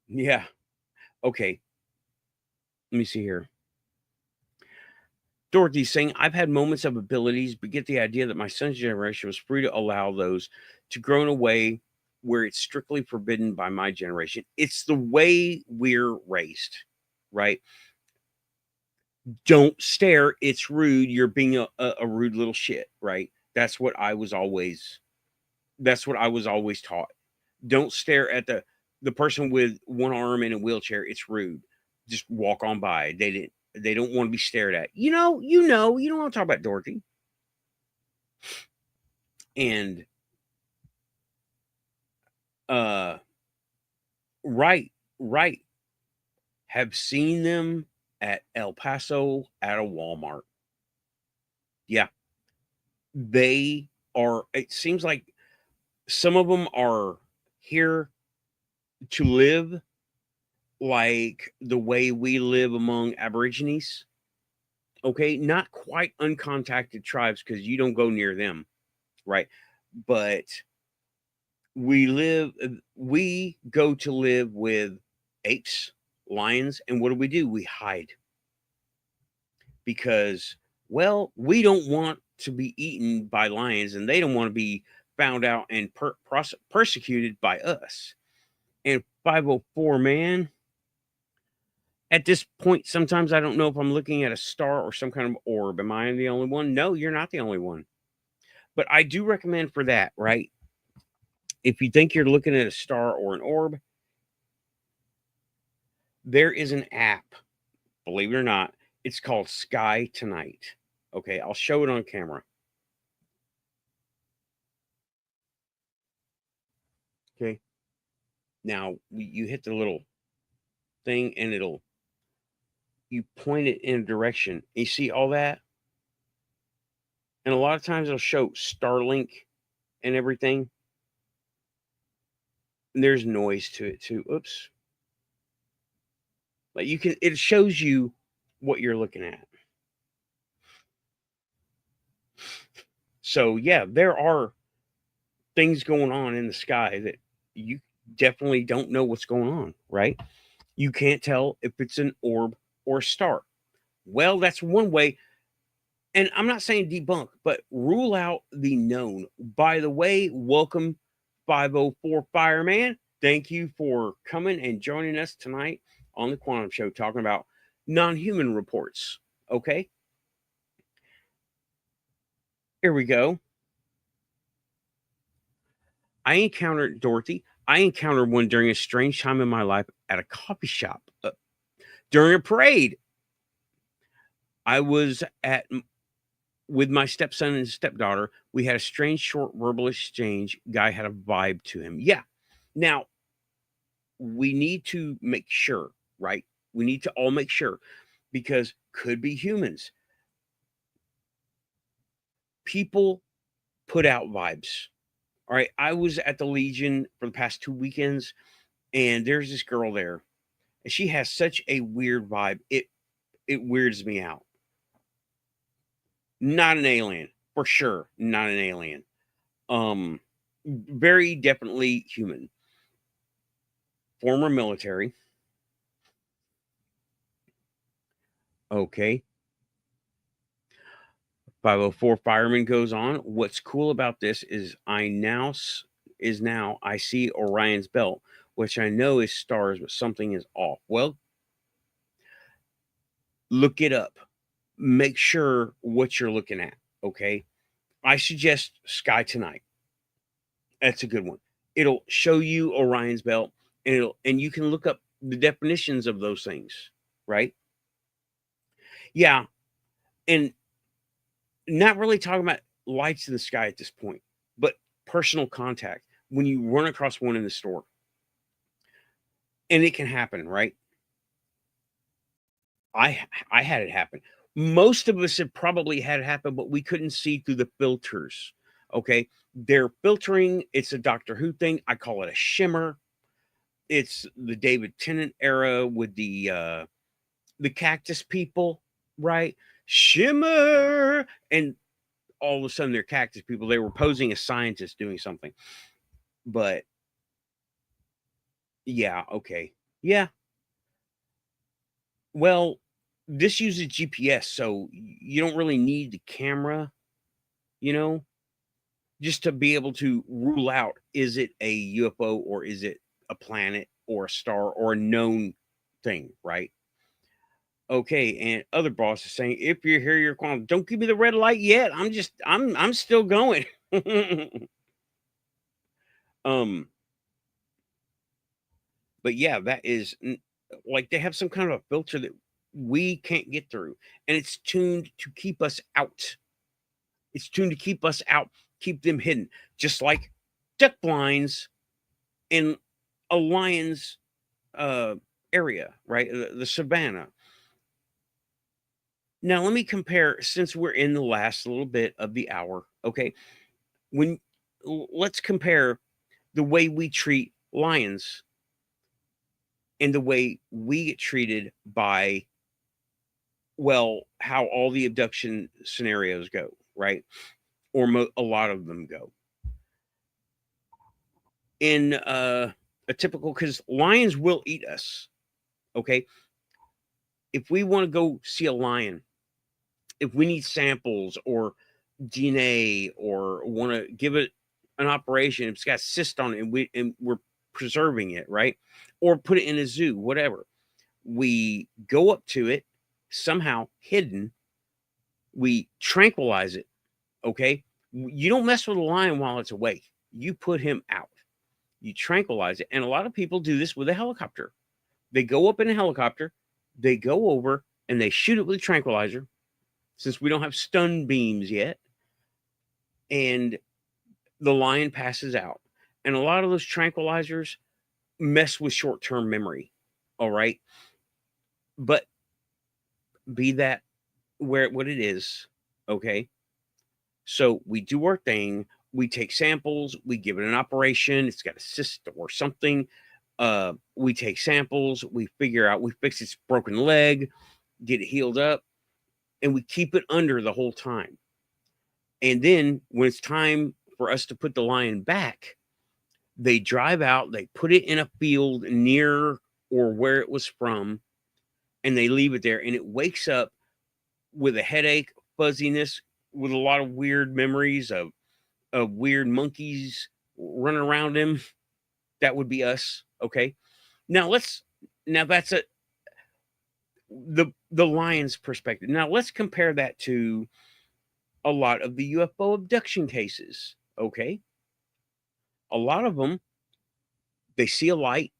Yeah. Okay. Let me see here. Dorothy's saying, I've had moments of abilities, but get the idea that my son's generation was free to allow those to grow in a way where it's strictly forbidden by my generation. It's the way we're raised, right? Don't stare. It's rude. You're being a rude little shit, right? That's what I was always taught. Don't stare at the person with one arm in a wheelchair. It's rude. Just walk on by. They don't want to be stared at. You don't want to talk about Dorothy. And Uh, right, right. Have seen them at El Paso at a Walmart. Yeah, they are. It seems like some of them are here to live like the way we live among Aborigines. Okay, not quite uncontacted tribes because you don't go near them, right? But we go to live with apes, lions, and what do? We hide because, well, we don't want to be eaten by lions and they don't want to be found out and persecuted by us. And 504, man, at this point, sometimes I don't know if I'm looking at a star or some kind of orb. Am I the only one? No, you're not the only one. But I do recommend for that, right? If you think you're looking at a star or an orb, there is an app, believe it or not. It's called Sky Tonight. Okay, I'll show it on camera. Okay. Now you hit the little thing and you point it in a direction. You see all that? And a lot of times it'll show Starlink and everything. And there's noise to it too. Oops. Like it shows you what you're looking at. So yeah, there are things going on in the sky that you definitely don't know what's going on, right? You can't tell if it's an orb or a star. Well, that's one way. And I'm not saying debunk, but rule out the known. By the way, welcome 504 Fireman. Thank you for coming and joining us tonight on the Quantum Show talking about non-human reports. Okay. Here we go. I encountered Dorothy. I encountered one during a strange time in my life at a coffee shop during a parade. I was with my stepson and stepdaughter. We had a strange short verbal exchange. Guy had a vibe to him. Yeah. Now, we need to make sure, right? We need to all make sure because could be humans. People put out vibes. All right. I was at the Legion for the past 2 weekends, and there's this girl there, and she has such a weird vibe. It weirds me out. Not an alien, for sure. Not an alien. Very definitely human. Former military. Okay. 504 Fireman goes on. What's cool about this is now I see Orion's belt, which I know is stars, but something is off. Well, look it up. Make sure what you're looking at. Okay. I suggest Sky Tonight. That's a good one. It'll show you Orion's belt, and you can look up the definitions of those things, right? Yeah. And not really talking about lights in the sky at this point, but personal contact when you run across one in the store. And it can happen, right? I had it happen. Most of us have probably had it happen, but we couldn't see through the filters. Okay. They're filtering. It's a Doctor Who thing. I call it a shimmer. It's the David Tennant era with the cactus people, right? Shimmer. And all of a sudden they're cactus people. They were posing as scientists doing something. But yeah, okay. Yeah. Well, this uses GPS, so you don't really need the camera, just to be able to rule out, is it a UFO or is it a planet or a star or a known thing, right? Okay, and other boss is saying, if you're here, you're calling. Don't give me the red light yet. I'm still going. But yeah, that is like they have some kind of a filter that we can't get through, and it's tuned to keep us out. It's tuned to keep us out, keep them hidden, just like duck blinds in a lion's area, right? The savannah. Now, let me compare, since we're in the last little bit of the hour, okay? Let's compare the way we treat lions and the way we get treated by, well, how all the abduction scenarios go, right? Or a lot of them go. In a typical, because lions will eat us, okay? If we want to go see a lion, if we need samples or DNA or want to give it an operation, if it's got cyst on it and we're preserving it, right? Or put it in a zoo, whatever. We go up to it, somehow hidden, we tranquilize it, okay? You don't mess with a lion while it's awake. You put him out. You tranquilize it. And a lot of people do this with a helicopter. They go up in a helicopter, they go over, and they shoot it with a tranquilizer, since we don't have stun beams yet, and the lion passes out. And a lot of those tranquilizers mess with short-term memory, all right? But be that what it is, okay? So we do our thing. We take samples. We give it an operation. It's got a cyst or something. We take samples. We figure out, we fix its broken leg, get it healed up, and we keep it under the whole time. And then when it's time for us to put the lion back, they drive out, they put it in a field near or where it was from, and they leave it there. And it wakes up with a headache, fuzziness, with a lot of weird memories of weird monkeys running around him. That would be us. Okay. Now that's the lion's perspective. Now let's compare that to a lot of the UFO abduction cases. Okay. A lot of them, they see a light,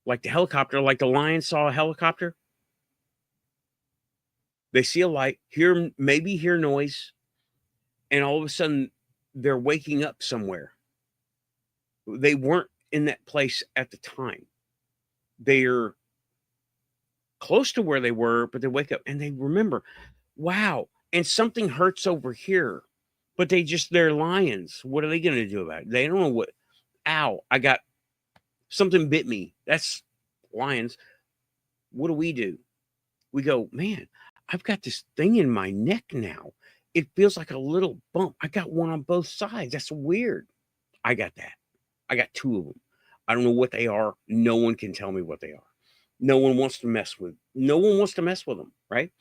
like the helicopter, like the lion saw a helicopter. They see a light, maybe hear noise, and all of a sudden they're waking up somewhere. They weren't in that place at the time. They're close to where they were, but they wake up and they remember, wow, and something hurts over here, but they're lions. What are they going to do about it? They don't know what. Ow, something bit me. That's lions. What do? We go, man, I've got this thing in my neck now. It feels like a little bump. I got one on both sides. That's weird. I got that. I got two of them. I don't know what they are. No one can tell me what they are. No one wants to mess with them, right?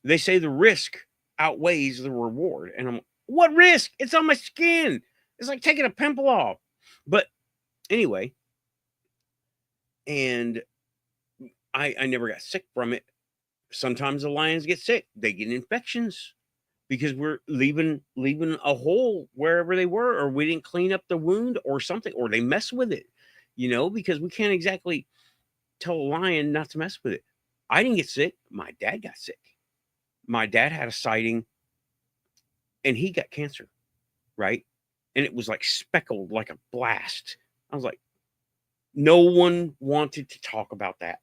They say the risk outweighs the reward. And I'm, what risk? It's on my skin. It's like taking a pimple off. But anyway, and I never got sick from it. Sometimes the lions get sick. They get infections because we're leaving a hole wherever they were, or we didn't clean up the wound or something, or they mess with it, because we can't exactly tell a lion not to mess with it. I didn't get sick. My dad got sick. My dad had a sighting and he got cancer, right? And it was like speckled, like a blast. I was like, no one wanted to talk about that.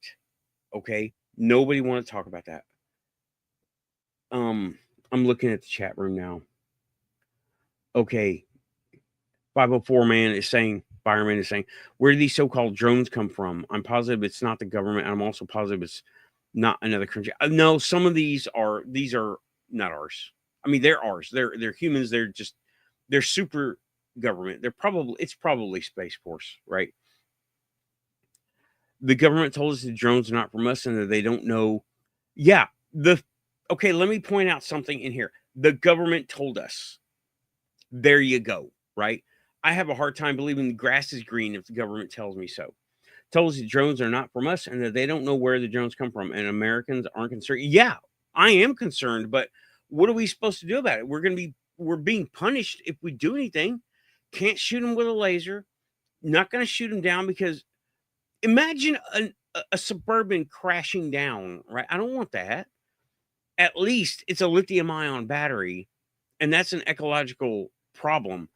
Okay. Nobody wanted to talk about that. I'm looking at the chat room now. Okay. 504 Fireman is saying, where do these so-called drones come from? I'm positive it's not the government. I'm also positive it's not another country. No, some of these are not ours. I mean, they're ours. They're humans. They're super government. It's probably Space Force, right? The government told us the drones are not from us and that they don't know. Yeah. Okay, let me point out something in here. The government told us. There you go, right? I have a hard time believing the grass is green if the government tells me so. Tells us the drones are not from us and that they don't know where the drones come from, and Americans aren't concerned. Yeah, I am concerned, but what are we supposed to do about it? We're being punished if we do anything. Can't shoot them with a laser. Not going to shoot them down, because imagine a Suburban crashing down, right? I don't want that. At least it's a lithium-ion battery, and that's an ecological problem.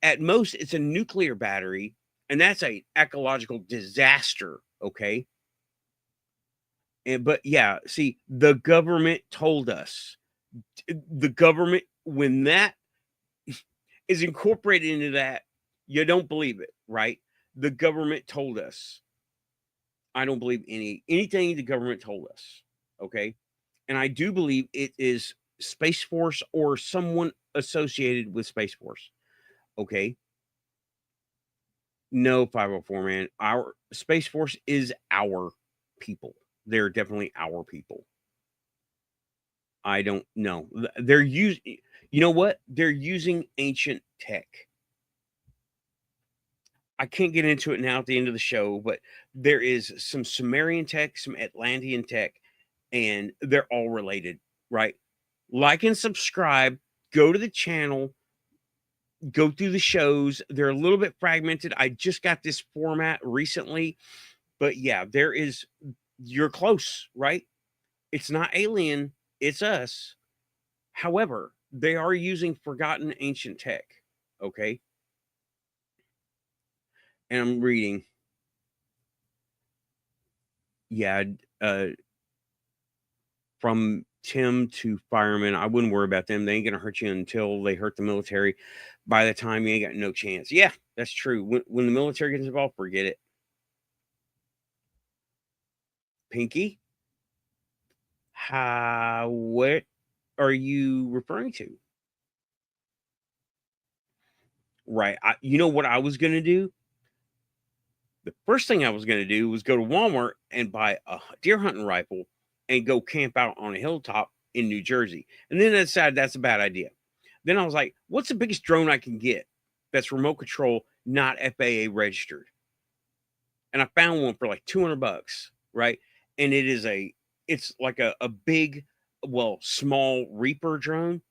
At most, it's a nuclear battery, And that's a ecological disaster, okay? But yeah, see, the government told us. The government, when that is incorporated into that, you don't believe it, right? The government told us. I don't believe anything the government told us, okay? And I do believe it is Space Force or someone associated with Space Force, okay? No, 504, man. Our Space Force is our people. They're definitely our people. I don't know. They're using, you know what? They're using ancient tech. I can't get into it now at the end of the show, but there is some Sumerian tech, some Atlantean tech, and they're all related, right? Like and subscribe, go to the channel, go through the shows. They're a little bit fragmented. I just got this format recently, but yeah, you're close, right? It's not alien, it's us. However, they are using forgotten ancient tech, okay? And I'm reading. Yeah, from Tim to firemen, I wouldn't worry about them. They ain't gonna hurt you until they hurt the military. By the time you ain't got no chance. Yeah, that's true. When the military gets involved, forget it. Pinky, what are you referring to? Right. You know what I was gonna do? The first thing I was gonna do was go to Walmart and buy a deer hunting rifle and go camp out on a hilltop in New Jersey. And then I decided that's a bad idea. Then I was like, what's the biggest drone I can get that's remote control, not FAA registered? And I found one for like $200, right? And it's like a big, well, small Reaper drone,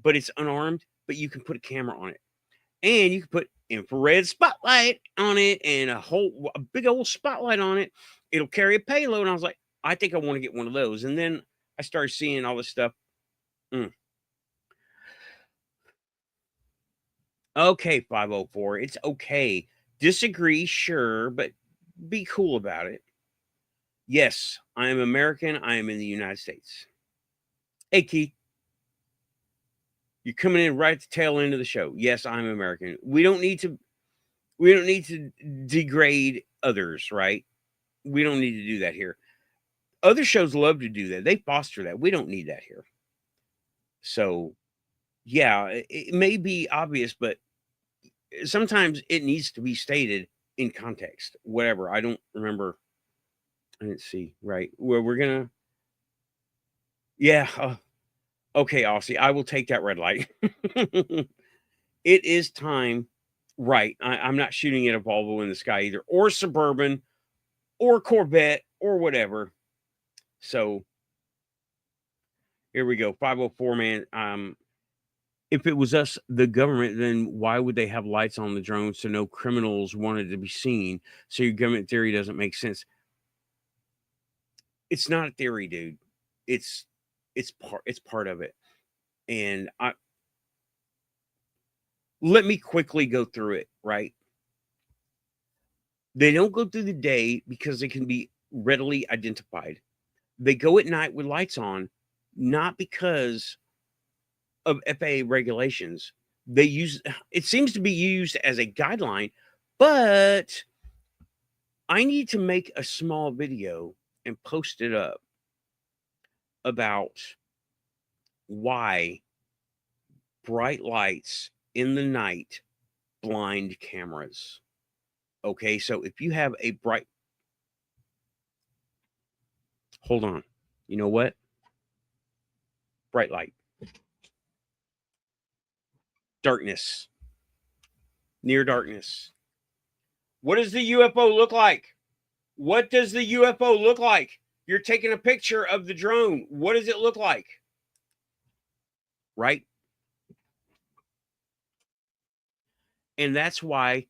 but it's unarmed, but you can put a camera on it. And you can put infrared spotlight on it and a big old spotlight on it. It'll carry a payload. And I was like, I think I want to get one of those. And then I started seeing all this stuff. Okay, 504. It's okay. Disagree, sure, but be cool about it. Yes, I am American. I am in the United States. Hey, Keith. You're coming in right at the tail end of the show. Yes, I'm American. We don't need to degrade others, right? We don't need to do that here. Other shows love to do that. They foster that. We don't need that here. So, yeah, it may be obvious, but sometimes it needs to be stated in context. Whatever. I don't remember. I didn't see. Right. Where we're gonna. Yeah. Okay, Aussie. I will take that red light. It is time. Right. I'm not shooting at a Volvo in the sky either, or Suburban, or Corvette, or whatever. So here we go. 504, man. If it was us, the government, then why would they have lights on the drones so no criminals wanted to be seen? So your government theory doesn't make sense. It's not a theory, dude. It's part of it. And let me quickly go through it, right? They don't go through the day because they can be readily identified. They go at night with lights on, not because of FAA regulations. It seems to be used as a guideline, but I need to make a small video and post it up about why bright lights in the night blind cameras. Okay, so if you have a hold on. You know what? Bright light. Darkness. Near darkness. What does the UFO look like? What does the UFO look like? You're taking a picture of the drone. What does it look like? Right? And that's why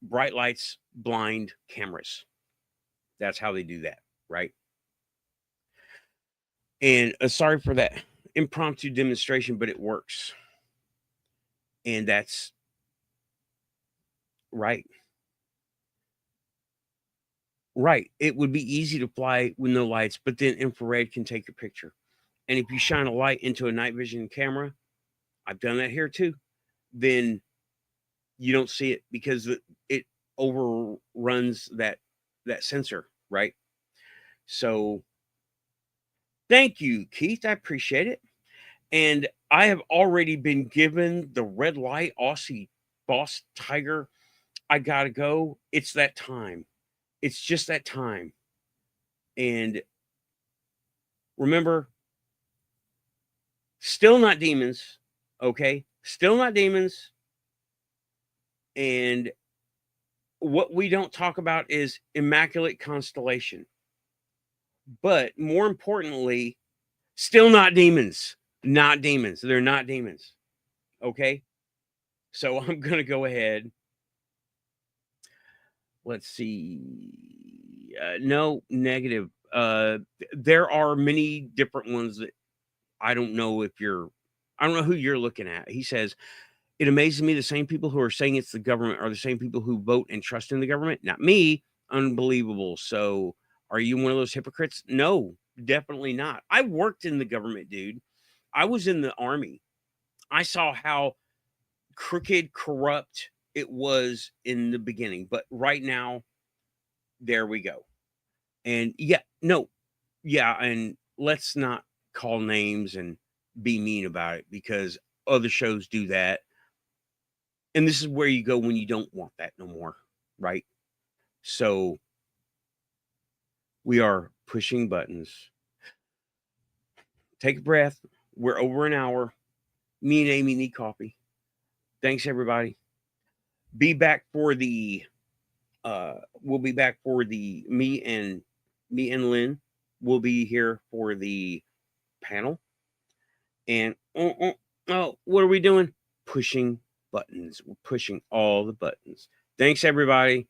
bright lights blind cameras. That's how they do that, right? And sorry for that impromptu demonstration, but it works. And that's right. Right. It would be easy to fly with no lights, but then infrared can take your picture. And if you shine a light into a night vision camera, I've done that here too, then you don't see it because it overruns that sensor, right? So thank you, Keith. I appreciate it. And I have already been given the red light, Aussie Boss Tiger. I gotta go. It's that time. It's just that time. And remember, still not demons. Okay. Still not demons. And what we don't talk about is immaculate constellation. But more importantly, still not demons. Not demons. They're not demons. Okay. So I'm going to go ahead. Let's see. No, negative. There are many different ones that I don't know if I don't know who you're looking at. He says, it amazes me the same people who are saying it's the government are the same people who vote and trust in the government. Not me. Unbelievable. So are you one of those hypocrites? No, definitely not. I worked in the government, dude. I was in the army. I saw how crooked, corrupt it was in the beginning. But right now, there we go. And yeah, no, yeah. And let's not call names and be mean about it because other shows do that. And this is where you go when you don't want that no more, right? So we are pushing buttons. Take a breath. We're over an hour. Me and Amy need coffee. Thanks, everybody. Be back for the we'll be back for the me and Lynn will be here for the panel. And oh, what are we doing? Pushing buttons. We're pushing all the buttons. Thanks, everybody.